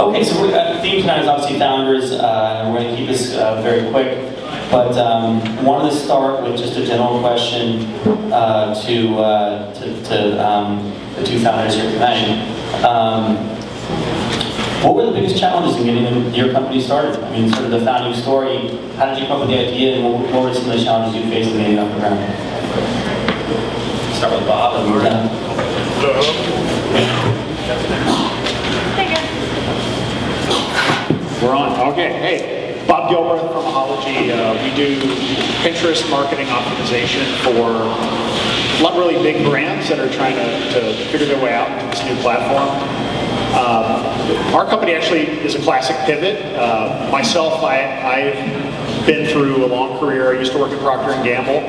Okay, so the theme tonight is obviously founders, and we're going to keep this very quick. But wanted to start with just a general question to the two founders here tonight. What were the biggest challenges in getting your company started? I mean, sort of the founding story. How did you come up with the idea, and what were some of the challenges you faced in getting it off the ground? Start with Bob and we're done. We're on. Okay. Hey, Bob Gilbert from Ahology. We do Pinterest marketing optimization for a lot of really big brands that are trying to figure their way out into this new platform. Our company actually is a classic pivot. Myself, I've been through a long career. I used to work at Procter & Gamble.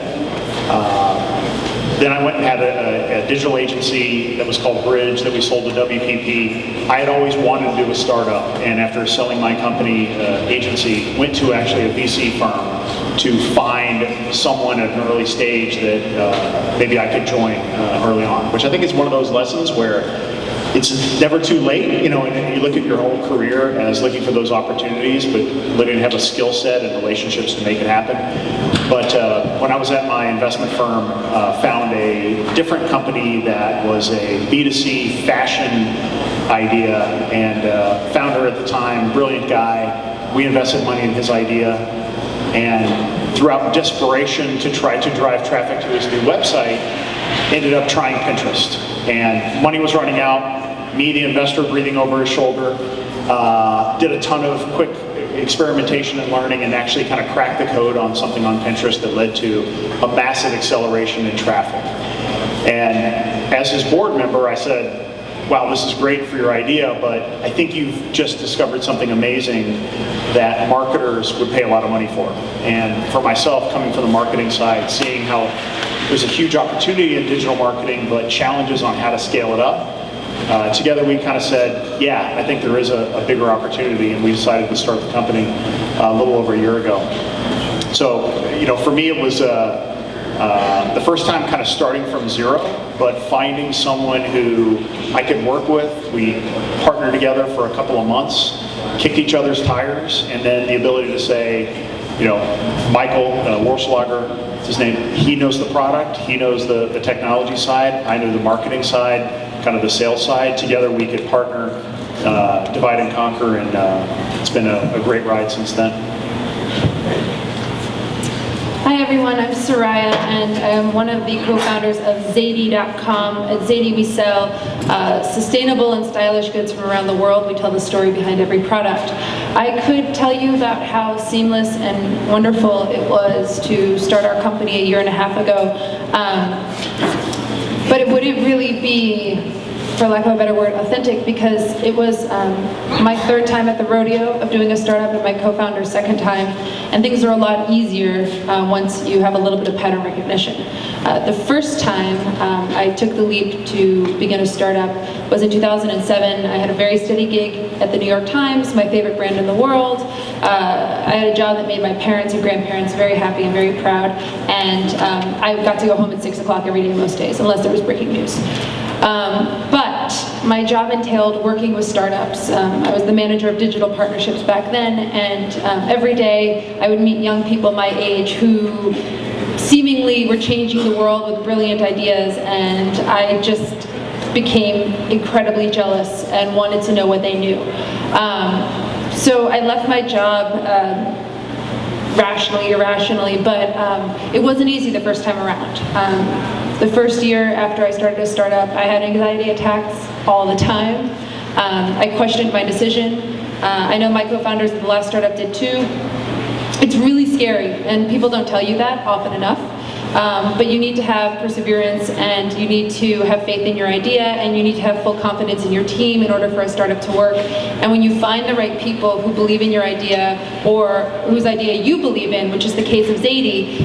Then I went and had a digital agency that was called Bridge that we sold to WPP. I had always wanted to do a startup, and after selling my company agency, went to actually a VC firm to find someone at an early stage that maybe I could join early on, which I think is one of those lessons where it's never too late, you know, and you look at your whole career as looking for those opportunities, but looking to have a skill set and relationships to make it happen. But when I was at my investment firm, found a different company that was a B2C fashion idea, and founder at the time, brilliant guy. We invested money in his idea, and throughout desperation to try to drive traffic to his new website, ended up trying Pinterest. And money was running out. Me, the investor, breathing over his shoulder, did a ton of quick experimentation and learning, and actually kind of cracked the code on something on Pinterest that led to a massive acceleration in traffic. And as his board member, I said, wow, this is great for your idea, but I think you've just discovered something amazing that marketers would pay a lot of money for. And for myself, coming from the marketing side, seeing how there's a huge opportunity in digital marketing, but challenges on how to scale it up. Together we kind of said, yeah, I think there is a bigger opportunity, and we decided to start the company a little over a year ago. So, you know, for me it was the first time kind of starting from zero, but finding someone who I could work with. We partnered together for a couple of months, kicked each other's tires, and then the ability to say, you know, Michael Warschlager, his name, he knows the product, he knows the technology side, I know the marketing side, kind of the sales side. Together we could partner, divide and conquer, and it's been a great ride since then. Hi everyone, I'm Soraya, and I'm one of the co-founders of Zaidi.com. At Zaidi we sell sustainable and stylish goods from around the world. We tell the story behind every product. I could tell you about how seamless and wonderful it was to start our company a year and a half ago, but it wouldn't really be, for lack of a better word, authentic, because it was my third time at the rodeo of doing a startup and my co-founder's second time, and things are a lot easier once you have a little bit of pattern recognition. The first time I took the leap to begin a startup was in 2007. I had a very steady gig at the New York Times, my favorite brand in the world. I had a job that made my parents and grandparents very happy and very proud, and I got to go home at 6 o'clock every day most days, unless there was breaking news. But my job entailed working with startups. I was the manager of digital partnerships back then, and every day I would meet young people my age who seemingly were changing the world with brilliant ideas, and I just became incredibly jealous and wanted to know what they knew. So I left my job rationally, irrationally, but it wasn't easy the first time around. The first year after I started a startup, I had anxiety attacks all the time. I questioned my decision. I know my co-founders of the last startup did too. It's really scary, and people don't tell you that often enough. But you need to have perseverance, and you need to have faith in your idea, and you need to have full confidence in your team in order for a startup to work. And when you find the right people who believe in your idea, or whose idea you believe in, which is the case of Zaidi,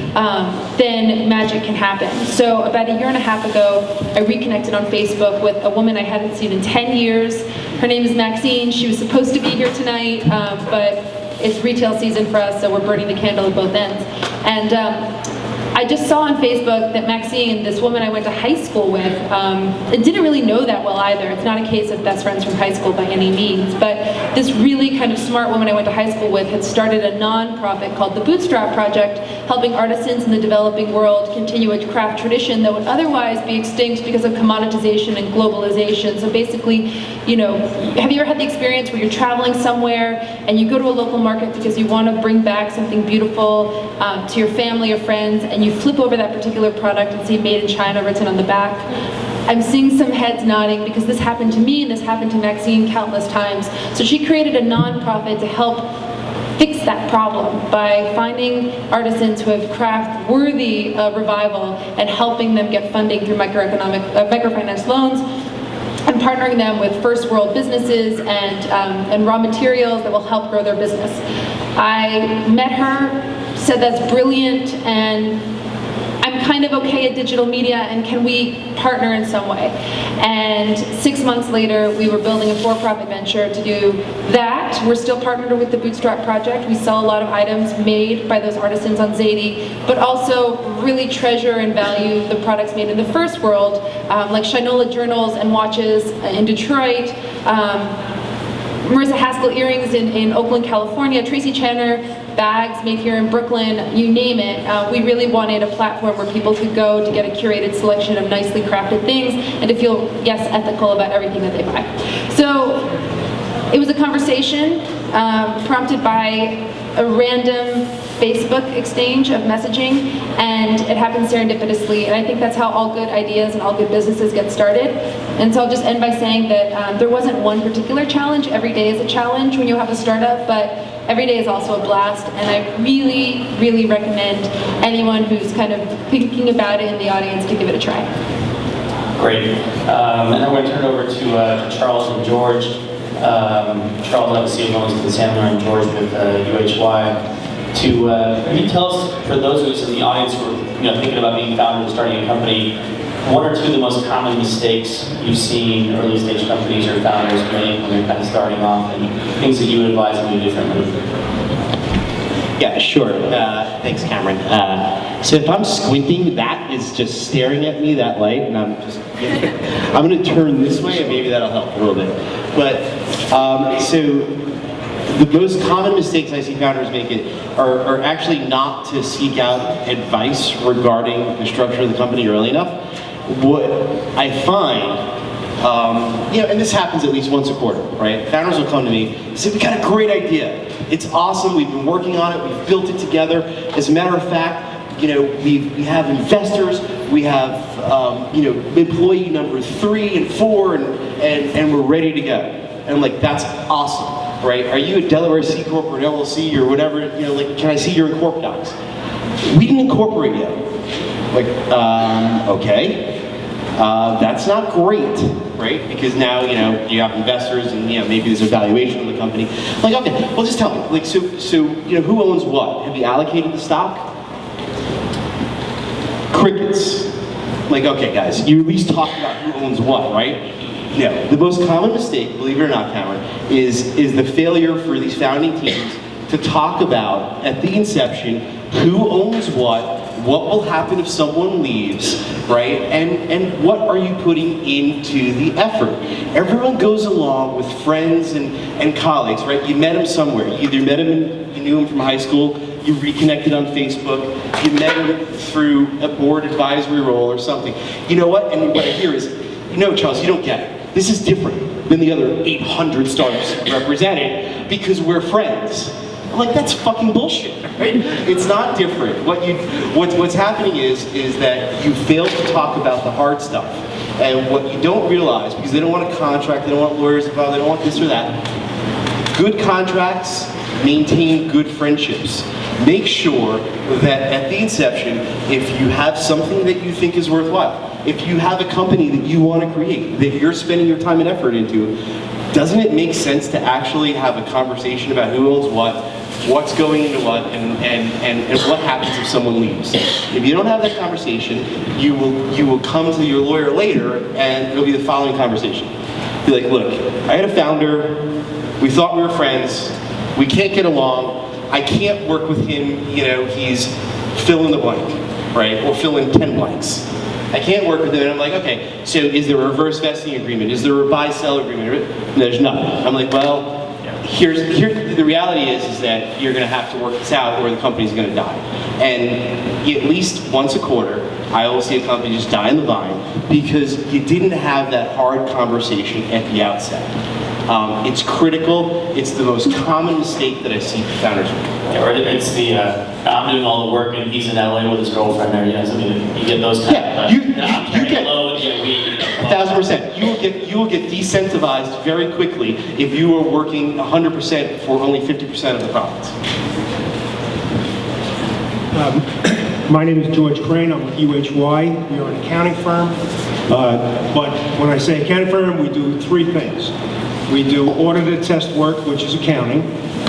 then magic can happen. So about a year and a half ago, I reconnected on Facebook with a woman I hadn't seen in 10 years. Her name is Maxine. She was supposed to be here tonight, but it's retail season for us, so we're burning the candle at both ends. And I just saw on Facebook that Maxine, this woman I went to high school with, didn't really know that well either. It's not a case of best friends from high school by any means, but this really kind of smart woman I went to high school with had started a non-profit called the Bootstrap Project, helping artisans in the developing world continue a craft tradition that would otherwise be extinct because of commoditization and globalization. So basically, you know, have you ever had the experience where you're traveling somewhere and you go to a local market because you want to bring back something beautiful to your family or friends, and you flip over that particular product and see made in China written on the back? I'm seeing some heads nodding because this happened to me and this happened to Maxine countless times. So she created a non-profit to help fix that problem by finding artisans who have craft worthy of revival and helping them get funding through microfinance loans, and partnering them with first world businesses and raw materials that will help grow their business. I met her, said that's brilliant, and I'm kind of okay at digital media, and can we partner in some way? And 6 months later, we were building a for-profit venture to do that. We're still partnered with the Bootstrap Project. We sell a lot of items made by those artisans on Zadie, but also really treasure and value the products made in the first world, like Shinola journals and watches in Detroit, Marissa Haskell earrings in Oakland, California, Tracy Channer bags made here in Brooklyn, you name it. We really wanted a platform where people could go to get a curated selection of nicely crafted things and to feel, yes, ethical about everything that they buy. So it was a conversation prompted by a random Facebook exchange of messaging, and it happened serendipitously, and I think that's how all good ideas and all good businesses get started. And so I'll just end by saying that there wasn't one particular challenge. Every day is a challenge when you have a startup, but every day is also a blast, and I really, really recommend anyone who's kind of thinking about it in the audience to give it a try. Great. And then we're going to turn it over to Charles and George. Charles, obviously, is known as the Samuel and George with UHY. Can you tell us, for those of us in the audience who are thinking about being founders, starting a company, one or two of the most common mistakes you've seen early stage companies or founders make when they're kind of starting off, and things that you would advise them to do differently? Yeah, sure. Thanks, Cameron. So if I'm squinting, that is just staring at me, that light, and I'm just, I'm going to turn this way, and maybe that'll help a little bit. But, so the most common mistakes I see founders make are actually not to seek out advice regarding the structure of the company early enough. What I find, and this happens at least once a quarter, right? Founders will come to me and say, we got a great idea. It's awesome, we've been working on it, we've built it together. As a matter of fact, we have investors, we have, employee number 3 and 4, and we're ready to go. And I'm like, that's awesome, right? Are you a Delaware C Corp or an LLC or whatever? Can I see your Corp docs? We didn't incorporate yet. Like, okay. That's not great, right? Because now, you have investors and, maybe there's a valuation of the company. Like, okay, well, just tell me, like, so, who owns what? Have you allocated the stock? Crickets. Like, okay, guys, you at least talk about who owns what, right? No, the most common mistake, believe it or not, Cameron, is the failure for these founding teams to talk about, at the inception, who owns what will happen if someone leaves, right? And what are you putting into the effort? Everyone goes along with friends and colleagues, right? You met them somewhere. You either met him, you knew him from high school, you reconnected on Facebook, you met him through a board advisory role or something. You know what? And what I hear is, Charles, you don't get it. This is different than the other 800 startups represented because we're friends. I'm like, that's fucking bullshit, right? It's not different. What's happening is that you fail to talk about the hard stuff. And what you don't realize, because they don't want a contract, they don't want lawyers involved, they don't want this or that. Good contracts maintain good friendships. Make sure that at the inception, if you have something that you think is worthwhile, if you have a company that you want to create, that you're spending your time and effort into, doesn't it make sense to actually have a conversation about who owns what, what's going into what, and what happens if someone leaves? If you don't have that conversation, you will come to your lawyer later, and it'll be the following conversation. Be like, look, I had a founder, we thought we were friends, we can't get along, I can't work with him, he's fill in the blank, right? Or fill in 10 blanks. I can't work with him, and I'm like, okay, so is there a reverse vesting agreement? Is there a buy-sell agreement? And there's none. I'm like, well, Here, the reality is that you're going to have to work this out, or the company's going to die. And at least once a quarter, I will see a company just die in the vine because you didn't have that hard conversation at the outset. It's critical. It's the most common mistake that I see founders make. Yeah, or it's the, I'm doing all the work and he's in LA with his girlfriend there, you know, so, I mean, you get those kind of, you I'm get low with you, we, 1,000%. You will get decentivized very quickly if you are working 100% for only 50% of the profits. My name is George Crane. I'm with UHY. We are an accounting firm. But when I say accounting firm, we do three things. We do audited test work, which is accounting.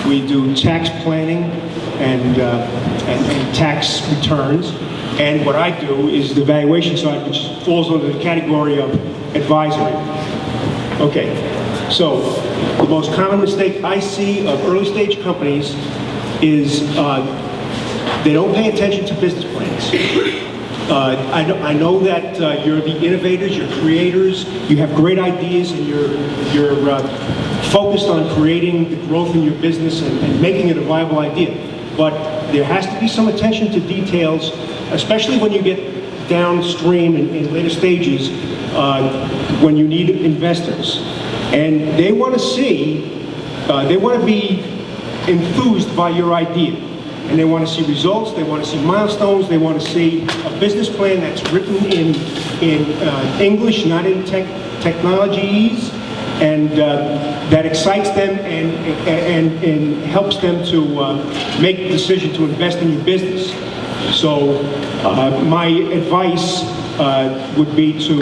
We do tax planning and tax returns. And what I do is the valuation side, which falls under the category of advisory. Okay, so the most common mistake I see of early stage companies is they don't pay attention to business plans. I know that you're the innovators, you're creators, you have great ideas, and you're focused on creating the growth in your business and making it a viable idea. But there has to be some attention to details, especially when you get downstream in later stages, when you need investors. And they want to see, they want to be enthused by your idea. And they want to see results, they want to see milestones, they want to see a business plan that's written in English, not in technologies, and that excites them and helps them to make the decision to invest in your business. So my advice would be to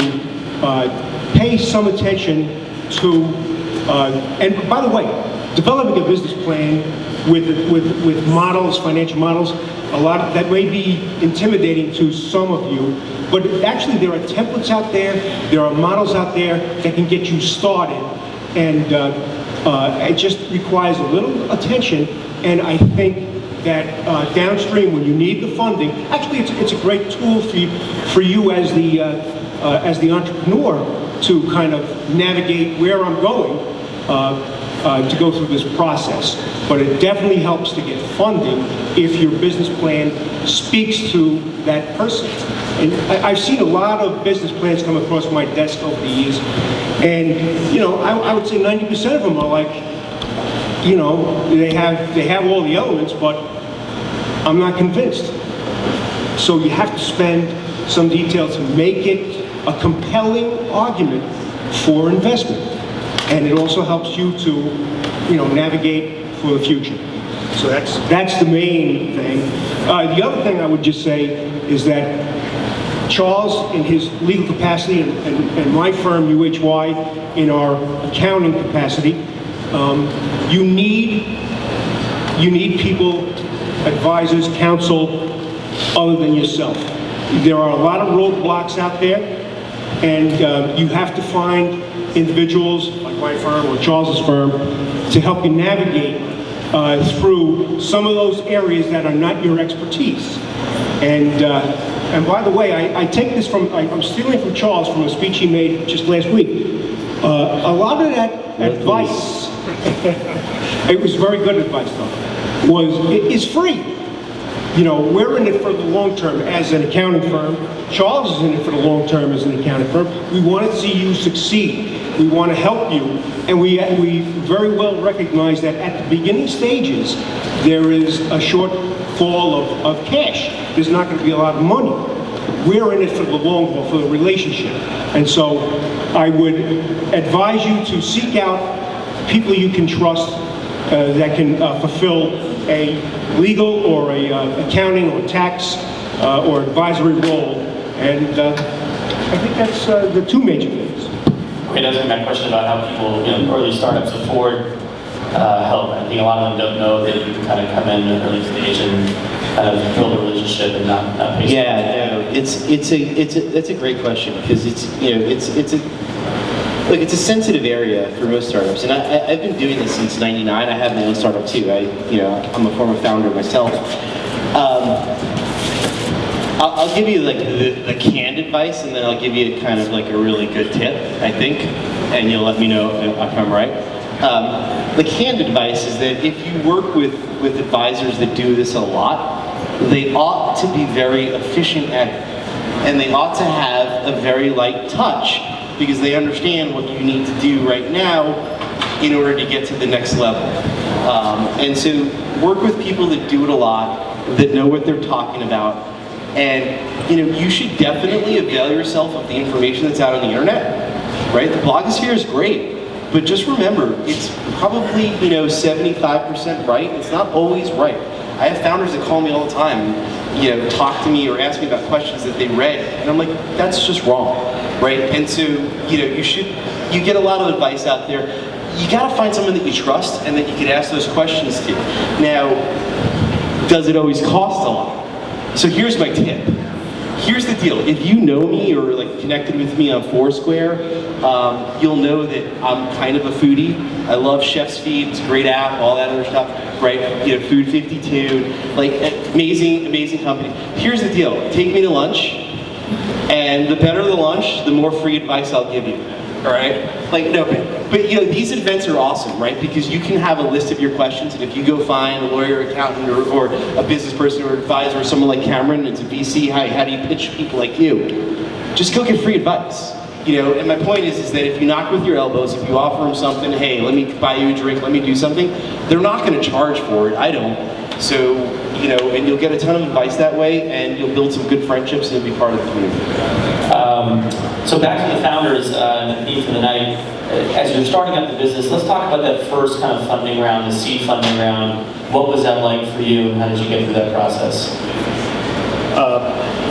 pay some attention to, and by the way, developing a business plan with models, financial models, a lot that may be intimidating to some of you, but actually there are templates out there, there are models out there that can get you started, and it just requires a little attention. And I think that downstream, when you need the funding, actually it's a great tool for you as the entrepreneur to kind of navigate where I'm going. To go through this process. But it definitely helps to get funding if your business plan speaks to that person. And I've seen a lot of business plans come across my desk over the years, and you know, I would say 90% of them are like, you know, they have all the elements, but I'm not convinced. So you have to spend some detail to make it a compelling argument for investment. And it also helps you to, you know, navigate for the future. So that's the main thing. The other thing I would just say is that Charles, in his legal capacity, and my firm, UHY, in our accounting capacity, you need people, advisors, counsel, other than yourself. There are a lot of roadblocks out there, and you have to find individuals like my firm or Charles's firm to help you navigate through some of those areas that are not your expertise. And by the way, I take this from, I'm stealing from Charles from a speech he made just last week. A lot of that advice, it was very good advice though, is free. You know, we're in it for the long term as an accounting firm. Charles is in it for the long term as an accounting firm. We want to see you succeed. We want to help you. And we very well recognize that at the beginning stages, there is a shortfall of cash. There's not going to be a lot of money. We're in it for the long haul, for the relationship. And so I would advise you to seek out people you can trust that can fulfill a legal or a accounting or tax or advisory role, and I think that's the two major things. Okay, that's my question about how people, you know, early startups afford help. I think a lot of them don't know that you can kind of come in at an early stage and kind of build a relationship and not pay. Yeah, no, it's a great question because it's a sensitive area for most startups, and I've been doing this since '99. I have my own startup too. I'm a former founder myself. I'll give you like the canned advice, and then I'll give you kind of like a really good tip, I think, and you'll let me know if I'm right. The canned advice is that if you work with advisors that do this a lot, they ought to be very efficient at it. And they ought to have a very light touch because they understand what you need to do right now in order to get to the next level. And so work with people that do it a lot, that know what they're talking about. And you should definitely avail yourself of the information that's out on the internet, right? The blogosphere is great. But just remember, it's probably 75% right. It's not always right. I have founders that call me all the time, talk to me or ask me about questions that they read, and I'm like, that's just wrong, right? And so you get a lot of advice out there. You got to find someone that you trust and that you can ask those questions to. Now, does it always cost a lot? So here's my tip. Here's the deal. If you know me or connected with me on Foursquare, you'll know that I'm kind of a foodie. I love Chef's Feed. It's a great app, all that other stuff, right? Food 52, amazing company. Here's the deal. Take me to lunch, and the better the lunch, the more free advice I'll give you. All right? But these events are awesome, right? Because you can have a list of your questions, and if you go find a lawyer, accountant, or a business person or advisor, or someone like Cameron, it's a VC, how do you pitch people like you? Just go get free advice. And my point is that if you knock with your elbows, if you offer them something, hey, let me buy you a drink, let me do something, they're not going to charge for it. I don't. So, and you'll get a ton of advice that way, and you'll build some good friendships, and you'll be part of the community. So back to the founders and the theme for the night. As you're starting up the business, let's talk about that first kind of funding round, the seed funding round. What was that like for you, and how did you get through that process?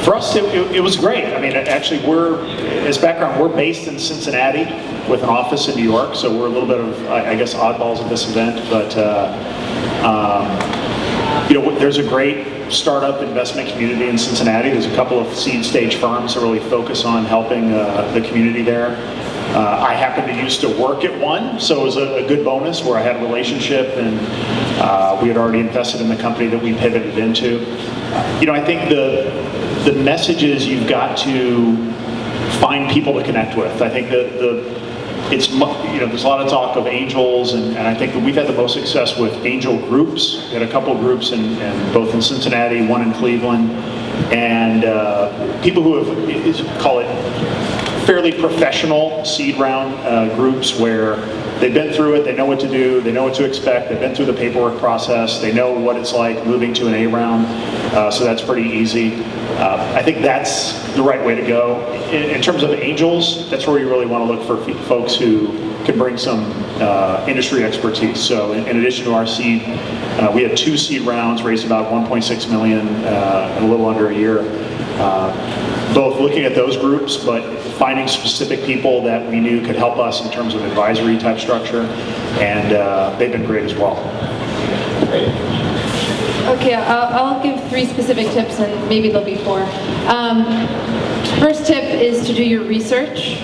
For us, it was great. I mean, actually, as background, we're based in Cincinnati with an office in New York, so we're a little bit of, I guess, oddballs at this event. But there's a great startup investment community in Cincinnati. There's a couple of seed stage firms that really focus on helping the community there. I happened to used to work at one, so it was a good bonus where I had a relationship, and we had already invested in the company that we pivoted into. I think the message is you've got to find people to connect with. I think there's a lot of talk of angels, and I think that we've had the most success with angel groups. We had a couple of groups both in Cincinnati, one in Cleveland, and people who have, call it, fairly professional seed round groups where they've been through it, they know what to do, they know what to expect, they've been through the paperwork process, they know what it's like moving to an A round, so that's pretty easy. I think that's the right way to go. In terms of angels, that's where you really want to look for folks who can bring some industry expertise. So in addition to our seed, we had 2 seed rounds, raised about 1.6 million in a little under a year. Both looking at those groups, but finding specific people that we knew could help us in terms of advisory type structure, and they've been great as well. Great. Okay, I'll give 3 specific tips, and maybe there'll be 4. First tip is to do your research.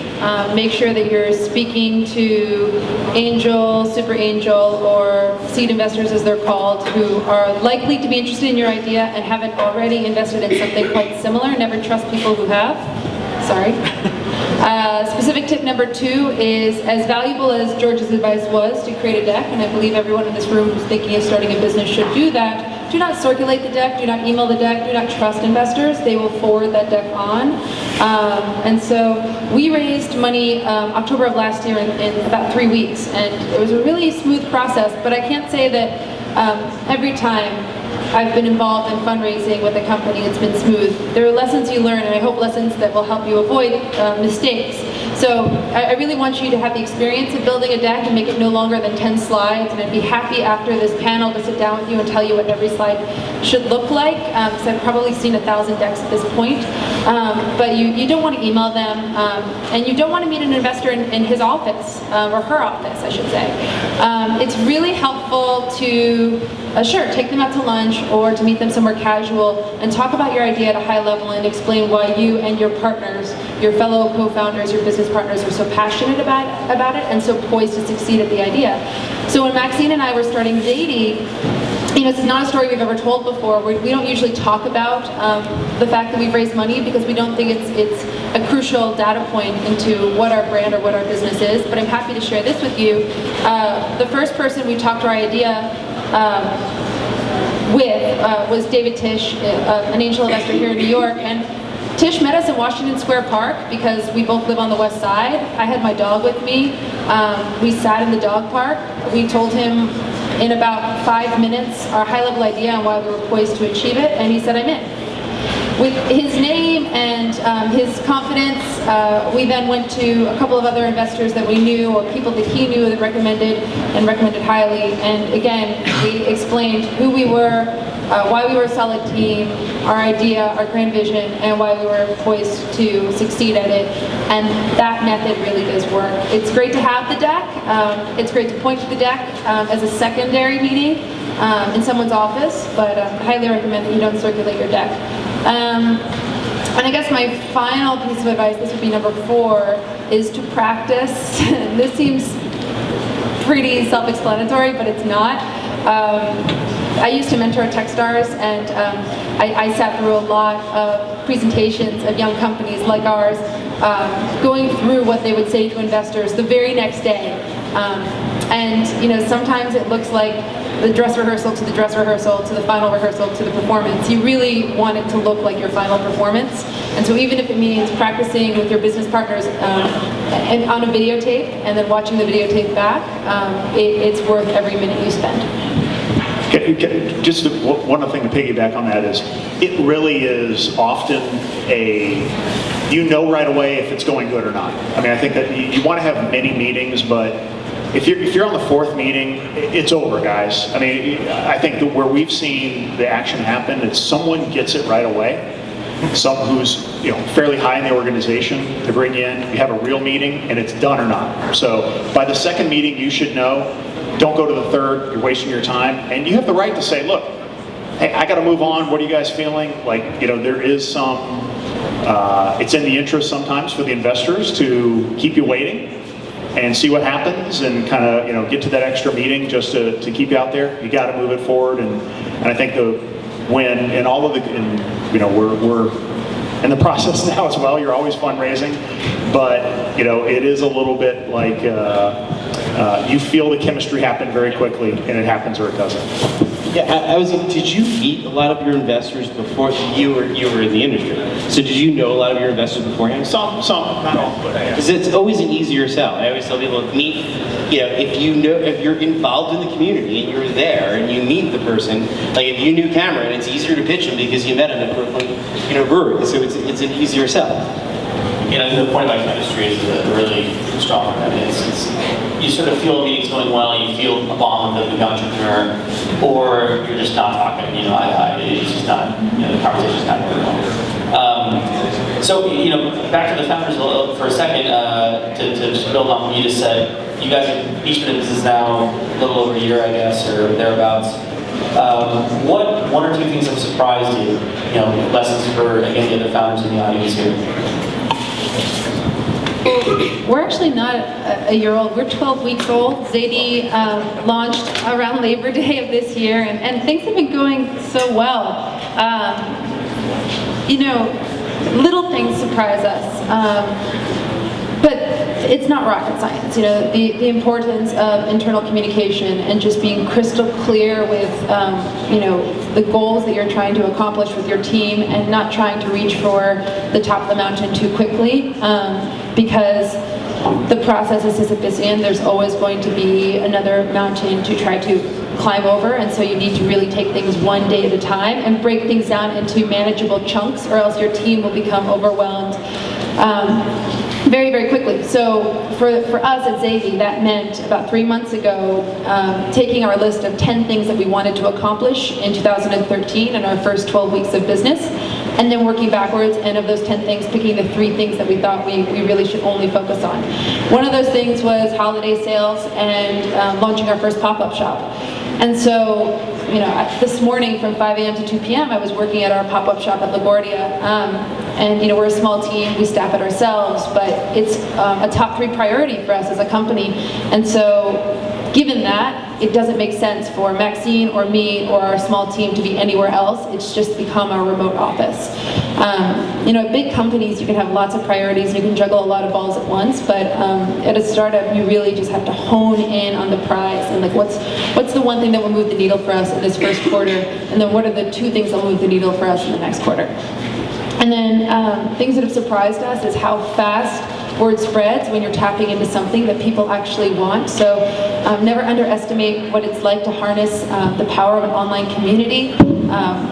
Make sure that you're speaking to angel, super angel, or seed investors as they're called, who are likely to be interested in your idea and haven't already invested in something quite similar. Never trust people who have. Sorry. Specific tip number 2 is, as valuable as George's advice was to create a deck, and I believe everyone in this room who's thinking of starting a business should do that, do not circulate the deck, do not email the deck, do not trust investors. They will forward that deck on. And so we raised money October of last year in about 3 weeks, and it was a really smooth process, but I can't say that every time I've been involved in fundraising with a company, it's been smooth. There are lessons you learn, and I hope lessons that will help you avoid mistakes. So I really want you to have the experience of building a deck and make it no longer than 10 slides, and I'd be happy after this panel to sit down with you and tell you what every slide should look like, because I've probably seen 1,000 decks at this point. But you don't want to email them, and you don't want to meet an investor in his office, or her office, I should say. It's really helpful to, sure, take them out to lunch or to meet them somewhere casual and talk about your idea at a high level and explain why you and your partners, your fellow co-founders, your business partners are so passionate about it and so poised to succeed at the idea. So when Maxine and I were starting dating, this is not a story we've ever told before. We don't usually talk about the fact that we've raised money because we don't think it's a crucial data point into what our brand or what our business is, but I'm happy to share this with you. The first person we talked our idea with was David Tisch, an angel investor here in New York, and Tisch met us in Washington Square Park because we both live on the west side. I had my dog with me. We sat in the dog park. We told him in about 5 minutes our high-level idea on why we were poised to achieve it, and he said, I'm in. With his name and his confidence, we then went to a couple of other investors that we knew or people that he knew that recommended highly. And again, we explained who we were, why we were a solid team, our idea, our grand vision, and why we were poised to succeed at it. And that method really does work. It's great to have the deck. It's great to point to the deck as a secondary meeting in someone's office, but I highly recommend that you don't circulate your deck. And I guess my final piece of advice, this would be number 4, is to practice. This seems pretty self-explanatory, but it's not. I used to mentor at Techstars, and I sat through a lot of presentations of young companies like ours, going through what they would say to investors the very next day. And sometimes it looks like the dress rehearsal to the dress rehearsal to the final rehearsal to the performance. You really want it to look like your final performance. And so even if it means practicing with your business partners and on a videotape and then watching the videotape back, it's worth every minute you spend. Just one other thing to piggyback on that is, it really is often you know right away if it's going good or not. I mean, I think that you want to have many meetings, but if you're on the 4th meeting, it's over, guys. I mean, I think that where we've seen the action happen is someone gets it right away. Someone who's fairly high in the organization, to bring you in, you have a real meeting, and it's done or not. So by the 2nd meeting, you should know. Don't go to the 3rd, you're wasting your time. And you have the right to say, look, hey, I got to move on. What are you guys feeling? Like, there is some, it's in the interest sometimes for the investors to keep you waiting and see what happens and kind of, get to that extra meeting just to keep you out there. You got to move it forward. And I think we're in the process now as well. You're always fundraising, but it is a little bit like you feel the chemistry happen very quickly, and it happens or it doesn't. Yeah, did you meet a lot of your investors before you were in the industry? So did you know a lot of your investors beforehand? Some, not all, but yeah. Because it's always an easier sell. I always tell people, meet, if you're involved in the community and you're there and you meet the person, like if you knew Cameron, it's easier to pitch him because you met him at Brooklyn, brewery. So it's an easier sell. The point about chemistry is really strong. I mean, you sort of feel a meeting's going well, you feel a bond with the entrepreneur, or you're just not talking, it's just not, the conversation's not going well. So, back to the founders for a second, to just build on what you just said, you guys have each been in business now a little over a year, I guess, or thereabouts. What 1 or 2 things have surprised you, lessons for, again, the other founders in the audience here? We're actually not a year old. We're 12 weeks old. Zadie launched around Labor Day of this year, and things have been going so well. Little things surprise us, but it's not rocket science. The importance of internal communication and just being crystal clear with, the goals that you're trying to accomplish with your team, and not trying to reach for the top of the mountain too quickly, because the process is Sisyphusian. There's always going to be another mountain to try to climb over, and so you need to really take things one day at a time and break things down into manageable chunks, or else your team will become overwhelmed very, very quickly. So for us at Zadie, that meant about 3 months ago, taking our list of 10 things that we wanted to accomplish in 2013 in our first 12 weeks of business, and then working backwards, and of those 10 things, picking the 3 things that we thought we really should only focus on. One of those things was holiday sales and launching our first pop-up shop. And so, this morning from 5 a.m. to 2 p.m. I was working at our pop-up shop at LaGuardia. And we're a small team, we staff it ourselves, but it's a top 3 priority for us as a company. And so Given that, it doesn't make sense for Maxine or me or our small team to be anywhere else. It's just become our remote office. At big companies, you can have lots of priorities, you can juggle a lot of balls at once, but at a startup, you really just have to hone in on the prize and like what's the one thing that will move the needle for us in this first quarter, and then what are the 2 things that will move the needle for us in the next quarter. And then things that have surprised us is how fast word spreads when you're tapping into something that people actually want. So never underestimate what it's like to harness the power of an online community.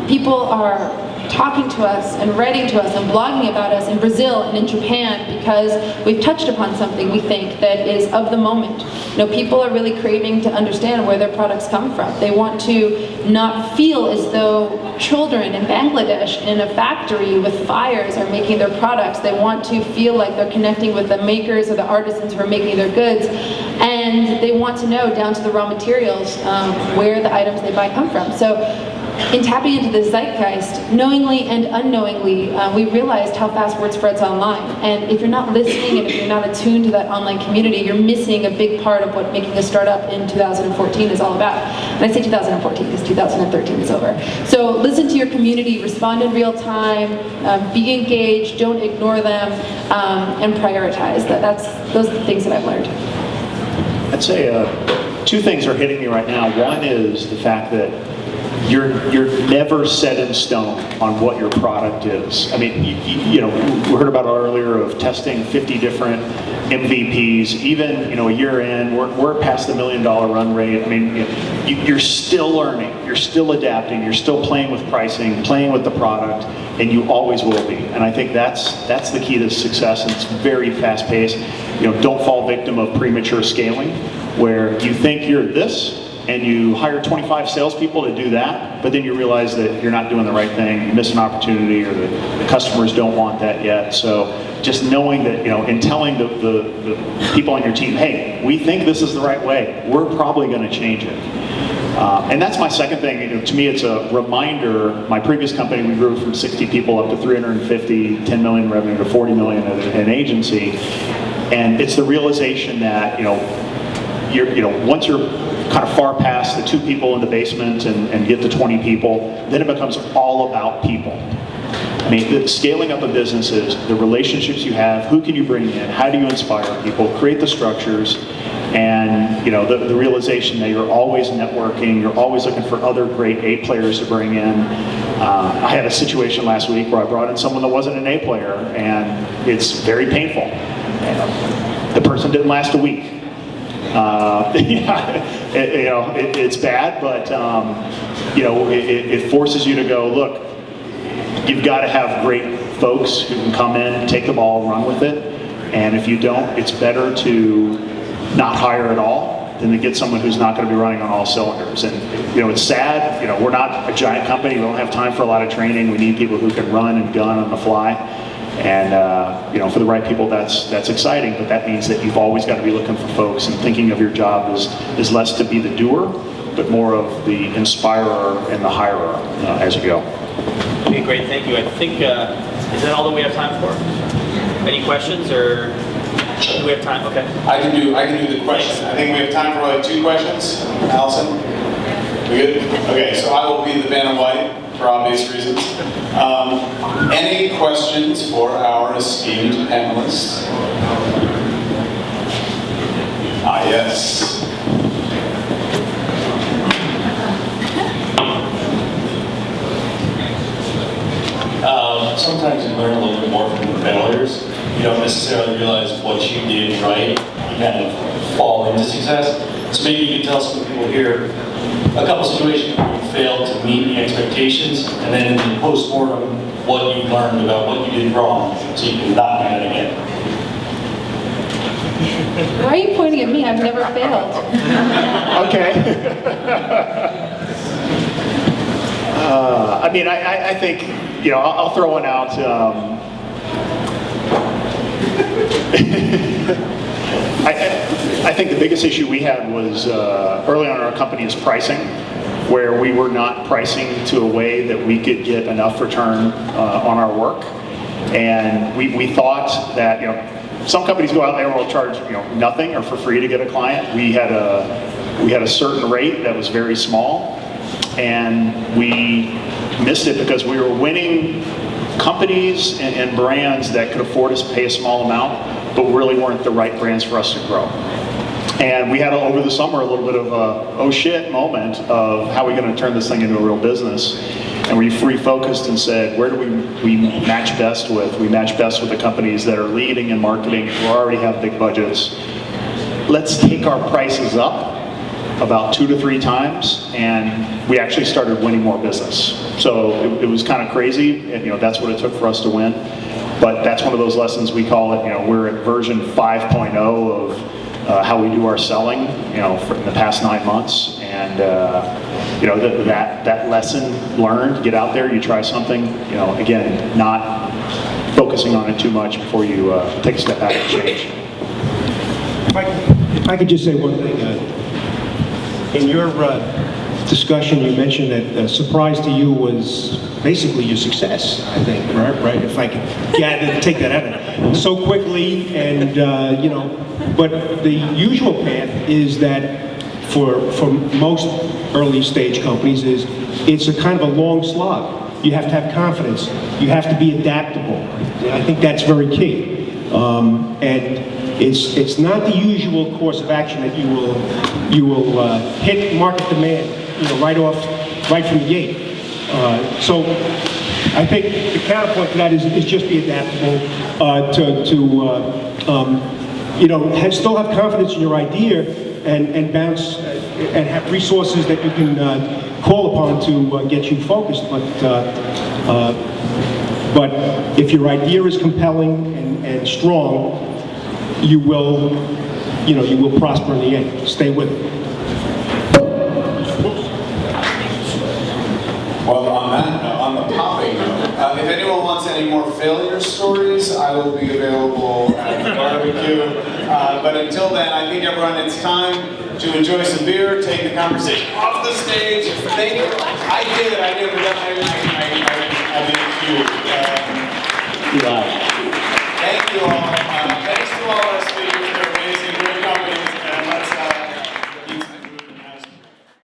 People are talking to us and writing to us and blogging about us in Brazil and in Japan because we've touched upon something we think that is of the moment. People are really craving to understand where their products come from. They want to not feel as though children in Bangladesh in a factory with fires are making their products. They want to feel like they're connecting with the makers or the artisans who are making their goods, and they want to know down to the raw materials where the items they buy come from. So in tapping into the zeitgeist, knowingly and unknowingly, we realized how fast word spreads online. And if you're not listening and if you're not attuned to that online community, you're missing a big part of what making a startup in 2014 is all about. And I say 2014 because 2013 is over. So listen to your community, respond in real time, be engaged, don't ignore them, and prioritize. Those are the things that I've learned. I'd say 2 things are hitting me right now. One is the fact that you're never set in stone on what your product is. I mean, we heard about it earlier of testing 50 different MVPs. Even a year in, we're past the $1 million run rate. I mean, you're still learning, you're still adapting, you're still playing with pricing, playing with the product, and you always will be. And I think that's the key to success, and it's very fast paced. Don't fall victim of premature scaling, where you think you're this, and you hire 25 salespeople to do that, but then you realize that you're not doing the right thing, you miss an opportunity, or the customers don't want that yet. So just knowing that, and telling the people on your team, hey, we think this is the right way, we're probably going to change it. And that's my second thing. To me, it's a reminder. My previous company, we grew from 60 people up to 350, 10 million revenue to 40 million at an agency. And it's the realization that, once you're kind of far past the 2 people in the basement and get to 20 people, then it becomes all about people. I mean, the scaling up of businesses, the relationships you have, who can you bring in, how do you inspire people, create the structures, and the realization that you're always networking, you're always looking for other great A players to bring in. I had a situation last week where I brought in someone that wasn't an A player, and it's very painful. The person didn't last a week. It's bad, but it forces you to go, look, you've got to have great folks who can come in, take the ball, run with it, and if you don't, it's better to not hire at all than to get someone who's not going to be running on all cylinders. And it's sad, we're not a giant company, we don't have time for a lot of training, we need people who can run and gun on the fly. And for the right people, that's exciting, but that means that you've always got to be looking for folks and thinking of your job as less to be the doer, but more of the inspirer and the hirer as you go. Okay, great, thank you. I think, is that all that we have time for? Any questions, or do we have time? Okay. I can do the question. I think we have time for like 2 questions. Allison? We good? Okay, so I will be the man in white for obvious reasons. Any questions for our esteemed panelists? Yes. Sometimes you learn a little bit more from the failures. You don't necessarily realize what you did right. You kind of fall into success. So maybe you can tell some people here a couple situations where you failed to meet the expectations, and then in the post-mortem, what you learned about what you did wrong, so you can not do it again. Why are you pointing at me? I've never failed. Okay. I think, I'll throw one out. I think the biggest issue we had was early on in our company is pricing, where we were not pricing to a way that we could get enough return on our work. And we thought that, some companies go out there and will charge, nothing or for free to get a client. We had we had a certain rate that was very small, and we missed it because we were winning companies and brands that could afford us to pay a small amount, but really weren't the right brands for us to grow. And we had, over the summer, a little bit of a oh shit moment of how are we going to turn this thing into a real business. And we refocused and said, where do we match best with? We match best with the companies that are leading in marketing, who already have big budgets. Let's take our prices up about 2 to 3 times, and we actually started winning more business. So it was kind of crazy, and that's what it took for us to win. But that's one of those lessons we call it, we're at version 5.0 of how we do our selling, in the past 9 months. And that lesson learned, get out there, you try something, again, not focusing on it too much before you take a step back and change. If I could just say one thing. In your discussion, you mentioned that a surprise to you was basically your success, I think, right? If I could take that out of it. So quickly, and, but the usual path is that for most early stage companies it's a kind of a long slog. You have to have confidence. You have to be adaptable. I think that's very key. And it's not the usual course of action that you will hit market demand, right from the gate. So I think the counterpoint to that is just be adaptable, still have confidence in your idea and bounce and have resources that you can call upon to get you focused. But if your idea is compelling and strong, you will prosper in the end. Stay with it. Well, on the popping note, if anyone wants any more failure stories, I will be available at the barbecue. But until then, I think everyone, it's time to enjoy some beer, take the conversation off the stage. Thank you. I did, but I didn't cue. Thank you all.